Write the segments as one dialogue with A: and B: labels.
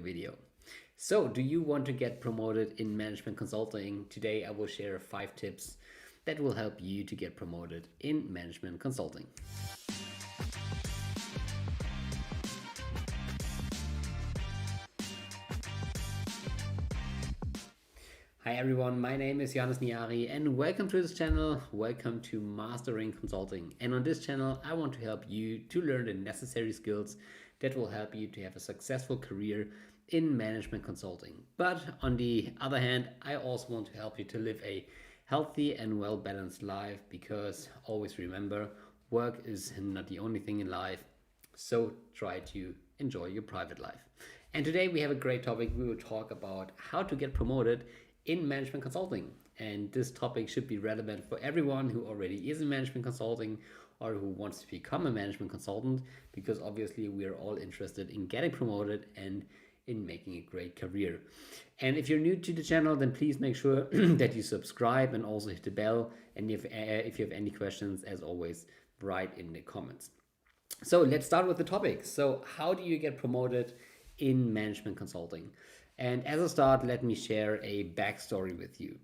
A: video. So, do you want to get promoted in management consulting? Today I will share 5 tips that will help you to get promoted in management consulting. Hi everyone, my name is Johannes Niari and welcome to this channel. Welcome to Mastering Consulting. And on this channel, I want to help you to learn the necessary skills that will help you to have a successful career in management consulting. But on the other hand, I also want to help you to live a healthy and well-balanced life, because always remember, work is not the only thing in life. So try to enjoy your private life. And today we have a great topic. We will talk about how to get promoted in management consulting. And this topic should be relevant for everyone who already is in management consulting or who wants to become a management consultant, because obviously we are all interested in getting promoted and in making a great career. And if you're new to the channel, then please make sure that you subscribe and also hit the bell. And if you have any questions, as always, write in the comments. So let's start with the topic. So how do you get promoted in management consulting? And as a start, let me share a backstory with you.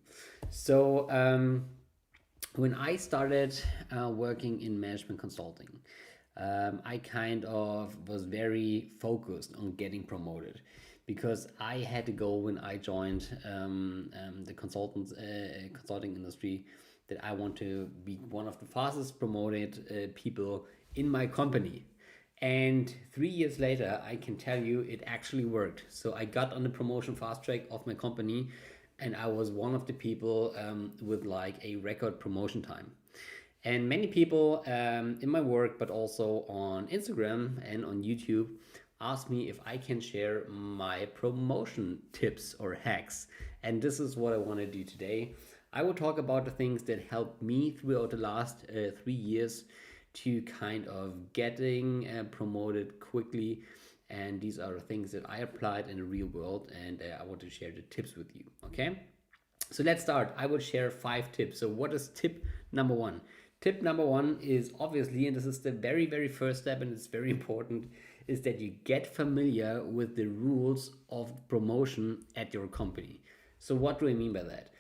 A: So when I started working in management consulting, I kind of was very focused on getting promoted, because I had a goal when I joined the consulting industry, that I want to be one of the fastest promoted people in my company. And 3 years later, I can tell you it actually worked. So I got on the promotion fast track of my company, and I was one of the people with like a record promotion time. And many people in my work, but also on Instagram and on YouTube, ask me if I can share my promotion tips or hacks. And this is what I want to do today. I will talk about the things that helped me throughout the last 3 years to kind of getting promoted quickly. And these are things that I applied in the real world, and I want to share the tips with you. Okay, so let's start. I will share 5 tips. So what is tip number 1? Tip number 1 is obviously, and this is the very, very first step, and it's very important, is that you get familiar with the rules of promotion at your company. So what do I mean by that?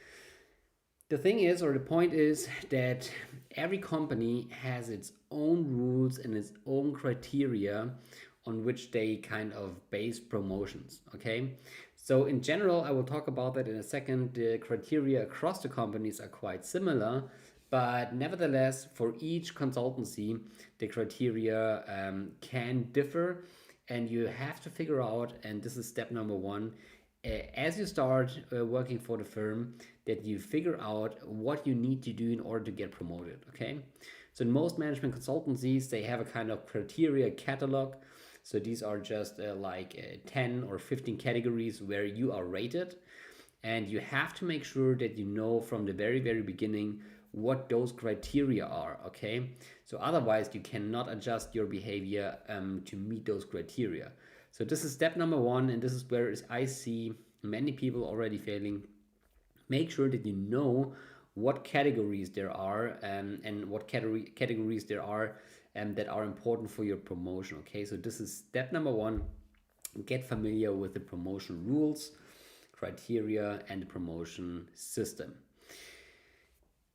A: The thing is, or the point is, that every company has its own rules and its own criteria on which they kind of base promotions, okay? So in general, I will talk about that in a second. The criteria across the companies are quite similar, but nevertheless, for each consultancy, the criteria can differ, and you have to figure out, and this is step number 1, as you start working for the firm, that you figure out what you need to do in order to get promoted, okay? So in most management consultancies, they have a kind of criteria catalog. So these are just 10 or 15 categories where you are rated, and you have to make sure that you know from the very, very beginning what those criteria are, okay? So otherwise you cannot adjust your behavior to meet those criteria. So this is step number 1, and this is where I see many people already failing. Make sure that you know what categories there are and what categories there are that are important for your promotion, okay? So this is step number 1. Get familiar with the promotion rules, criteria, and the promotion system.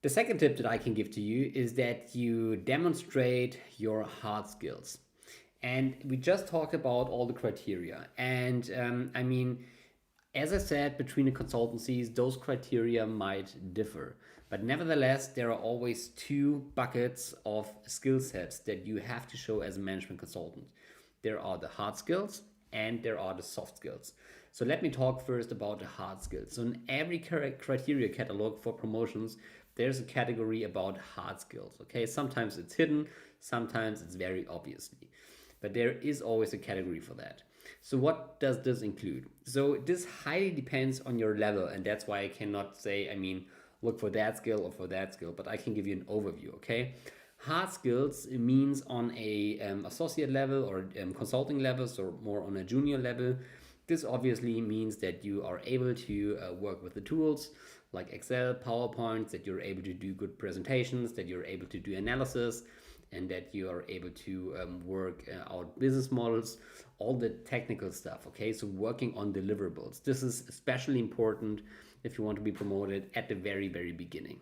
A: The second tip that I can give to you is that you demonstrate your hard skills. And we just talked about all the criteria. And I mean, as I said, between the consultancies, those criteria might differ. But nevertheless, there are always 2 buckets of skill sets that you have to show as a management consultant. There are the hard skills and there are the soft skills. So let me talk first about the hard skills. So in every criteria catalog for promotions, there's a category about hard skills, okay? Sometimes it's hidden, sometimes it's very obviously. But there is always a category for that. So what does this include? So this highly depends on your level, and that's why I cannot say, I mean, look for that skill or for that skill, but I can give you an overview, okay? Hard skills means on a associate level or consulting level, so more on a junior level. This obviously means that you are able to work with the tools like Excel, PowerPoint, that you're able to do good presentations, that you're able to do analysis, and that you are able to work out business models, all the technical stuff. Okay, so working on deliverables. This is especially important if you want to be promoted at the very, very beginning.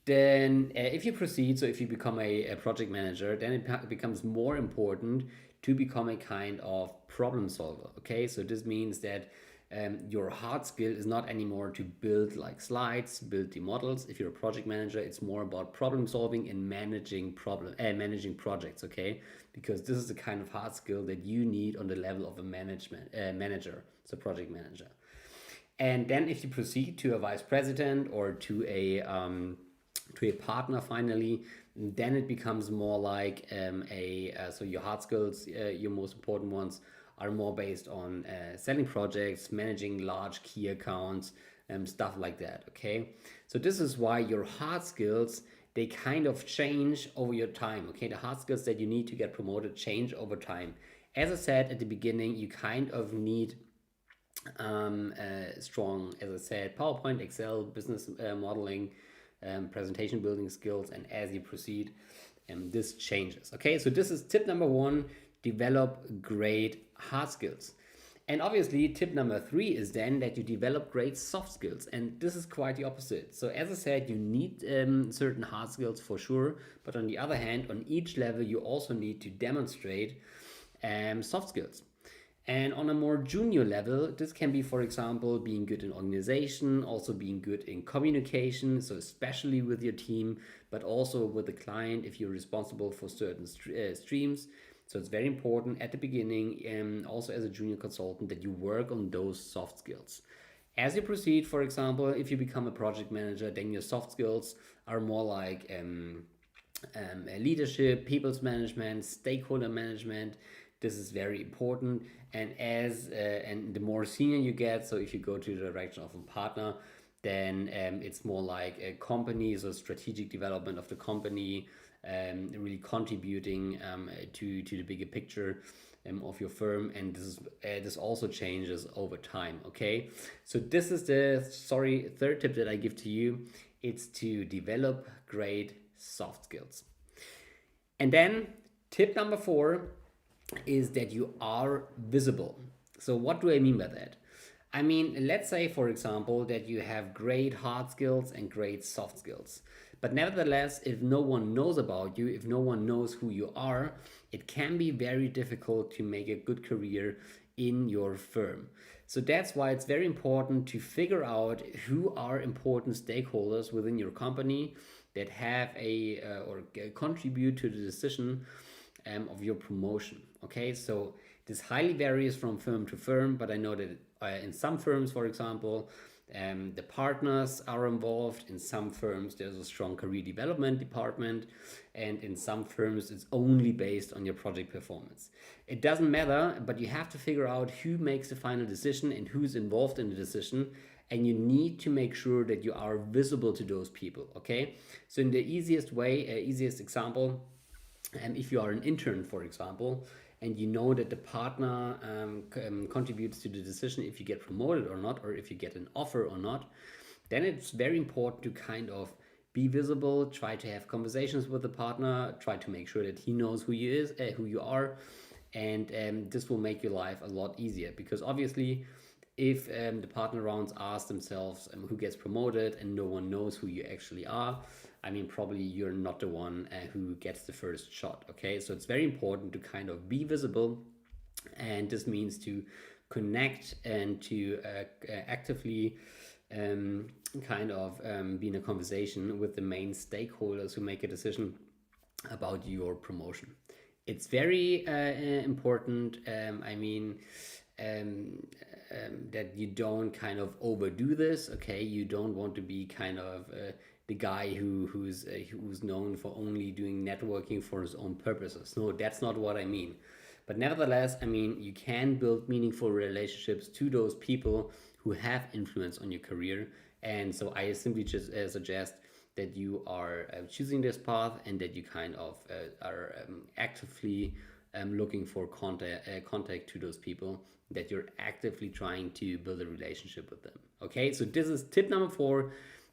A: Then if you proceed, so if you become a project manager, then it becomes more important to become a kind of problem solver. Okay, so this means that your hard skill is not anymore to build like slides, build the models. If you're a project manager, it's more about problem solving and managing projects. Okay, because this is the kind of hard skill that you need on the level of a manager, so project manager. And then if you proceed to a vice president or to a partner finally, then it becomes more like so your hard skills, your most important ones, are more based on selling projects, managing large key accounts, stuff like that. Okay, so this is why your hard skills, they kind of change over your time. Okay, the hard skills that you need to get promoted change over time. As I said at the beginning, you kind of need strong, as I said, PowerPoint, Excel, business modeling, presentation building skills, and as you proceed, this changes. Okay, so this is tip number one: develop great hard skills. And obviously, tip number three is then that you develop great soft skills, and this is quite the opposite. So as I said, you need certain hard skills for sure, but on the other hand, on each level, you also need to demonstrate soft skills. And on a more junior level, this can be, for example, being good in organization, also being good in communication, so especially with your team, but also with the client if you're responsible for certain streams. So it's very important at the beginning, also as a junior consultant, that you work on those soft skills. As you proceed, for example, if you become a project manager, then your soft skills are more like leadership, people's management, stakeholder management. This is very important. And and the more senior you get, so if you go to the direction of a partner, then it's more like a company, so strategic development of the company, really contributing to the bigger picture of your firm. And this also changes over time. Okay, so this is the third tip that I give to you. It's to develop great soft skills. And then tip number four is that you are visible. So what do I mean by that? I mean, let's say, for example, that you have great hard skills and great soft skills. But nevertheless, if no one knows about you, if no one knows who you are, it can be very difficult to make a good career in your firm. So that's why it's very important to figure out who are important stakeholders within your company that have or contribute to the decision of your promotion. Okay, so this highly varies from firm to firm, but I know that in some firms, for example, the partners are involved. In some firms, there's a strong career development department, and in some firms, it's only based on your project performance. It doesn't matter, but you have to figure out who makes the final decision and who's involved in the decision, and you need to make sure that you are visible to those people. Okay, so in the easiest example, if you are an intern, for example, and you know that the partner contributes to the decision if you get promoted or not, or if you get an offer or not, then it's very important to kind of be visible, try to have conversations with the partner, try to make sure that he knows who you are, and this will make your life a lot easier. Because obviously, if the partner rounds ask themselves who gets promoted and no one knows who you actually are, I mean, probably you're not the one who gets the first shot. Okay, so it's very important to kind of be visible, and this means to connect and to actively kind of be in a conversation with the main stakeholders who make a decision about your promotion. It's very important. That you don't kind of overdo this. Okay, you don't want to be kind of the guy who's known for only doing networking for his own purposes. No, that's not what I mean. But nevertheless, I mean, you can build meaningful relationships to those people who have influence on your career. And so I simply just suggest that you are choosing this path, and that you kind of are actively looking for contact to those people, that you're actively trying to build a relationship with them. Okay, so this is tip number 4,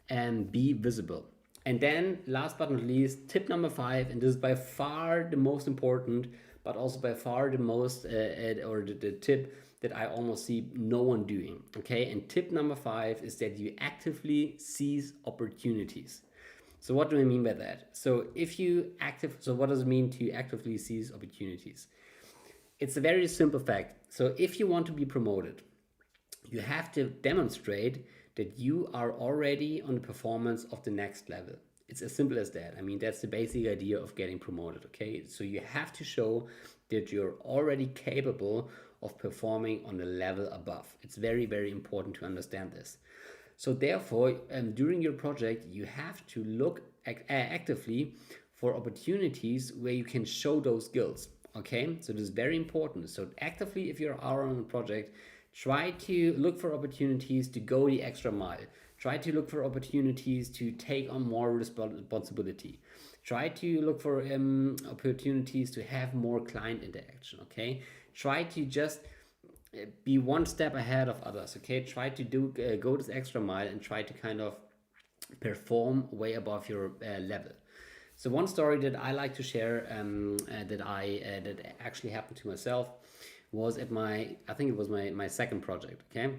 A: and be visible. And then last but not least, tip number 5, and this is by far the most important, but also by far the most, or the tip that I almost see no one doing. Okay, and tip number 5 is that you actively seize opportunities. So what do I mean by that? So what does it mean to actively seize opportunities? It's a very simple fact. So if you want to be promoted, you have to demonstrate that you are already on the performance of the next level. It's as simple as that. I mean, that's the basic idea of getting promoted, okay? So you have to show that you're already capable of performing on the level above. It's very, very important to understand this. So therefore, during your project, you have to look actively for opportunities where you can show those skills, okay? So this is very important. So actively, if you're on a project, try to look for opportunities to go the extra mile. Try to look for opportunities to take on more responsibility. Try to look for opportunities to have more client interaction, okay? Try to just be one step ahead of others, okay? Try to go this extra mile and try to kind of perform way above your level. So one story that I like to share that actually happened to myself was at I think it was my second project, okay?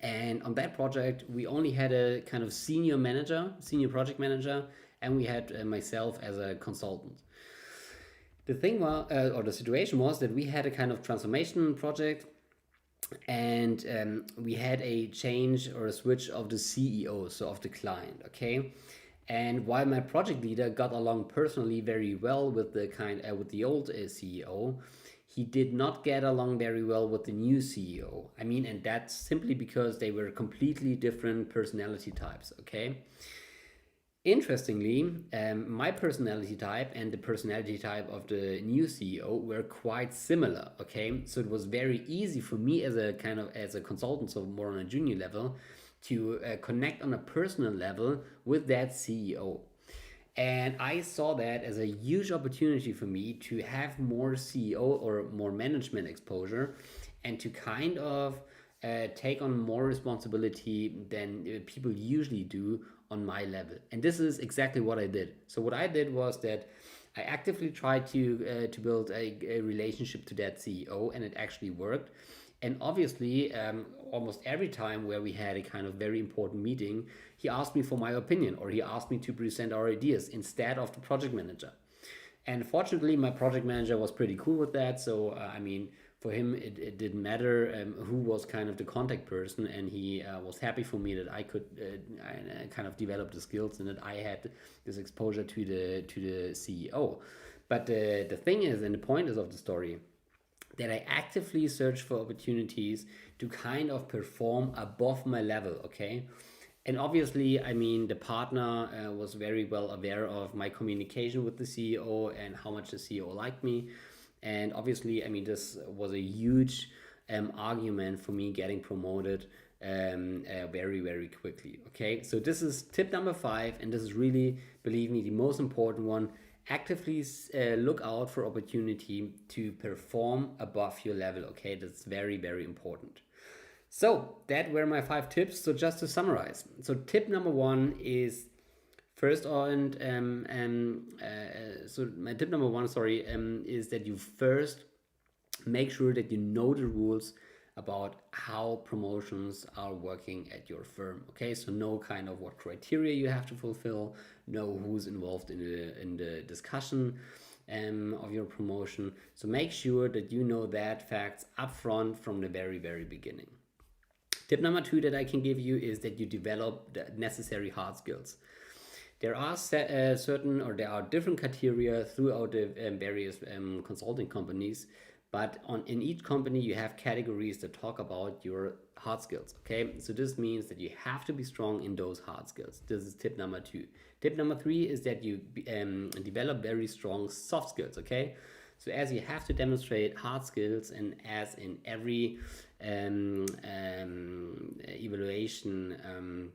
A: And on that project, we only had a kind of senior project manager, and we had myself as a consultant. The thing was, or the situation was that we had a kind of transformation project, and we had a change or a switch of the CEO, so of the client, okay? And while my project leader got along personally very well with the old CEO, he did not get along very well with the new CEO. I mean, and that's simply because they were completely different personality types, okay? Interestingly, my personality type and the personality type of the new CEO were quite similar, okay? So it was very easy for me as a consultant, so more on a junior level, to connect on a personal level with that CEO. And I saw that as a huge opportunity for me to have more CEO or more management exposure, and to kind of take on more responsibility than people usually do on my level. And this is exactly what I did. So what I did was that I actively tried to build a relationship to that CEO, and it actually worked. And obviously, almost every time where we had a kind of very important meeting, he asked me for my opinion, or he asked me to present our ideas instead of the project manager. And fortunately, my project manager was pretty cool with that. So, I mean, for him, it didn't matter who was kind of the contact person, and he was happy for me that I could kind of develop the skills and that I had this exposure to the CEO. But the thing is, and the point is of the story, that I actively search for opportunities to kind of perform above my level, okay? And obviously, I mean, the partner was very well aware of my communication with the CEO and how much the CEO liked me. And obviously, I mean, this was a huge argument for me getting promoted very, very quickly, okay? So this is tip number 5, and this is really, believe me, the most important one. Actively look out for opportunity to perform above your level, okay? That's very, very important. So that were my 5 tips. So just to summarize, so tip number 1 is so my tip number 1, is that you first make sure that you know the rules about how promotions are working at your firm, okay? So know kind of what criteria you have to fulfill, know who's involved in the discussion of your promotion. So make sure that you know that facts upfront from the very, very beginning. Tip number 2 that I can give you is that you develop the necessary hard skills. There are there are different criteria throughout the various consulting companies, but in each company you have categories that talk about your hard skills, okay? So this means that you have to be strong in those hard skills. This is tip number 2. Tip number 3 is that you develop very strong soft skills, okay? So as you have to demonstrate hard skills, and as in every evaluation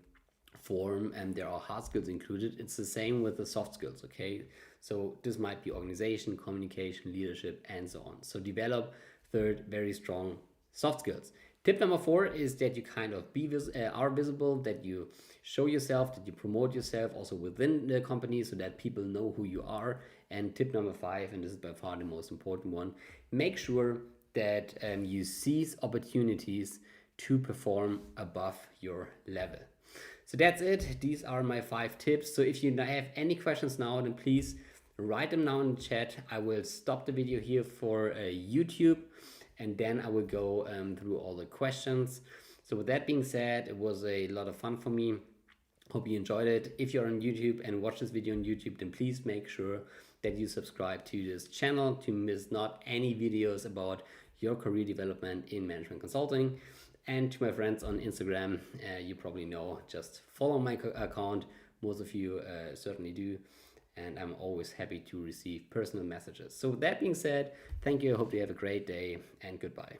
A: form, and there are hard skills included, it's the same with the soft skills, okay? So this might be organization, communication, leadership, and so on. So develop, third, very strong soft skills. Tip number 4 is that you kind of are visible, that you show yourself, that you promote yourself also within the company so that people know who you are. And tip number 5, and this is by far the most important one, make sure that you seize opportunities to perform above your level. So that's it. These are my 5 tips. So if you have any questions now, then please write them down in the chat. I will stop the video here for YouTube, and then I will go through all the questions. So with that being said, it was a lot of fun for me. Hope you enjoyed it. If you're on YouTube and watch this video on YouTube, then please make sure that you subscribe to this channel to miss not any videos about your career development in management consulting. And to my friends on Instagram, you probably know, just follow my account. Most of you certainly do. And I'm always happy to receive personal messages. So with that being said, thank you. I hope you have a great day, and goodbye.